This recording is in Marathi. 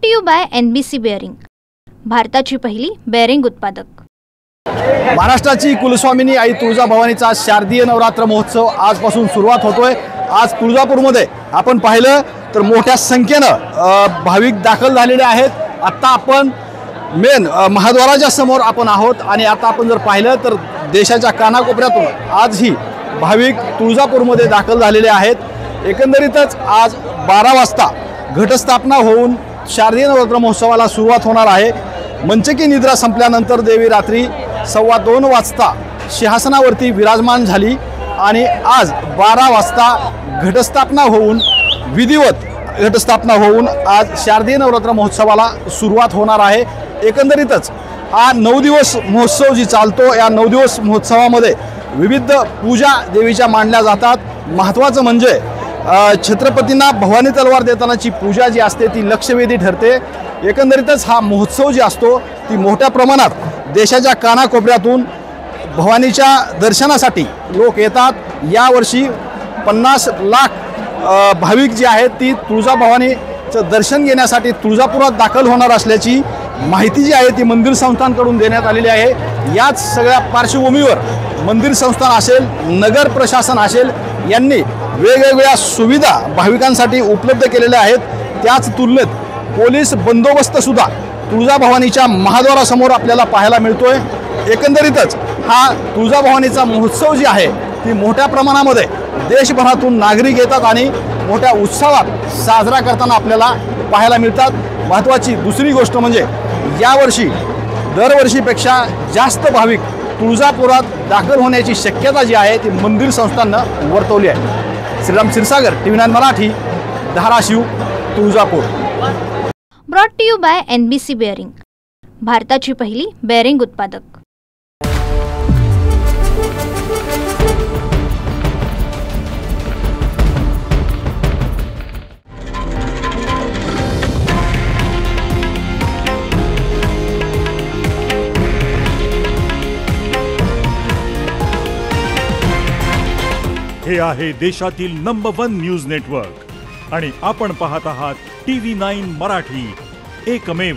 To you by NBC bearing, भारताची पहिली बेअरिंग उत्पादक। महाराष्ट्राची कुलस्वामिनी आई तुळजाभवानीचा शारदीय नवरात्र महोत्सव आजपासून सुरुवात होतोय। आज तुळजापूरमध्ये आपण पाहिलं तर मोठ्या संख्येनं भाविक दाखल झालेले आहेत। आता आपण मेन महाद्वाराच्या समोर आपण आहोत आणि आता आपण जर पाहिलं तर देशाच्या कानाकोपऱ्यातून आजही भाविक तुळजापूरमध्ये दाखल झालेले आहेत। एकंदरीतच आज 12 वाजता घटस्थापना होऊन शारदीय नवरात्र महोत्सवाला सुरुवात होणार आहे। मंचकी निद्रा संपल्यानंतर देवी रात्री 2:15 वाजता सिंहासनावरती विराजमान झाली आणि आज 12 वाजता घटस्थापना होऊन विधिवत घटस्थापना होऊन आज शारदीय नवरात्र महोत्सवाला सुरुवात होणार आहे। एकंदरीतच हा 9 दिवस महोत्सव जी चालतो, या 9 दिवस महोत्सवामध्ये विविध पूजा देवीच्या मांडल्या जातात। महत्त्वाचं म्हणजे छत्रपतींना भवानी तलवार देतानाची पूजा जी असते ती लक्षवेधी ठरते। एकंदरीतच हा महोत्सव जी असतो ती मोठ्या प्रमाणात देशाच्या कानाकोपऱ्यातून भवानीच्या दर्शनासाठी लोक येतात। यावर्षी 50 लाख भाविक जे आहेत ती तुळजाभवानीचं दर्शन घेण्यासाठी तुळजापुरात दाखल होणार असल्याची माहिती जी आहे ती मंदिर संस्थांकडून देण्यात आलेली आहे। याच सगळ्या पार्श्वभूमीवर मंदिर संस्थान असेल, नगर प्रशासन असेल यांनी वेगवेगळ्या सुविधा भाविकांसाठी उपलब्ध केलेल्या आहेत। त्याच तुलनेत पोलीस बंदोबस्त सुद्धा तुळजाभवानीच्या महाद्वारासमोर आपल्याला पाहायला मिळतोय। एकंदरीतच हा तुळजाभवानीचा महोत्सव जी आहे ती मोठ्या प्रमाणामध्ये देशभरातून नागरिक येतात आणि मोठ्या उत्साहात साजरा करताना आपल्याला पाहायला मिळतात। महत्त्वाची दुसरी गोष्ट म्हणजे यावर्षी दरवर्षीपेक्षा जास्त भाविक तुळजापुरात दाखल होण्याची शक्यता जी आहे ती मंदिर संस्थांनं वर्तवली आहे। Shriram Kshirsagar, TV9 Marathi, Dharashiv, Tuljapur. Brought to you by NBC bearing, भारताची पहिली बेअरिंग उत्पादक। हे आहे देशातील नंबर 1 न्यूज नेटवर्क आणि आपण पाहत आहात TV9 मराठी, एकमेव।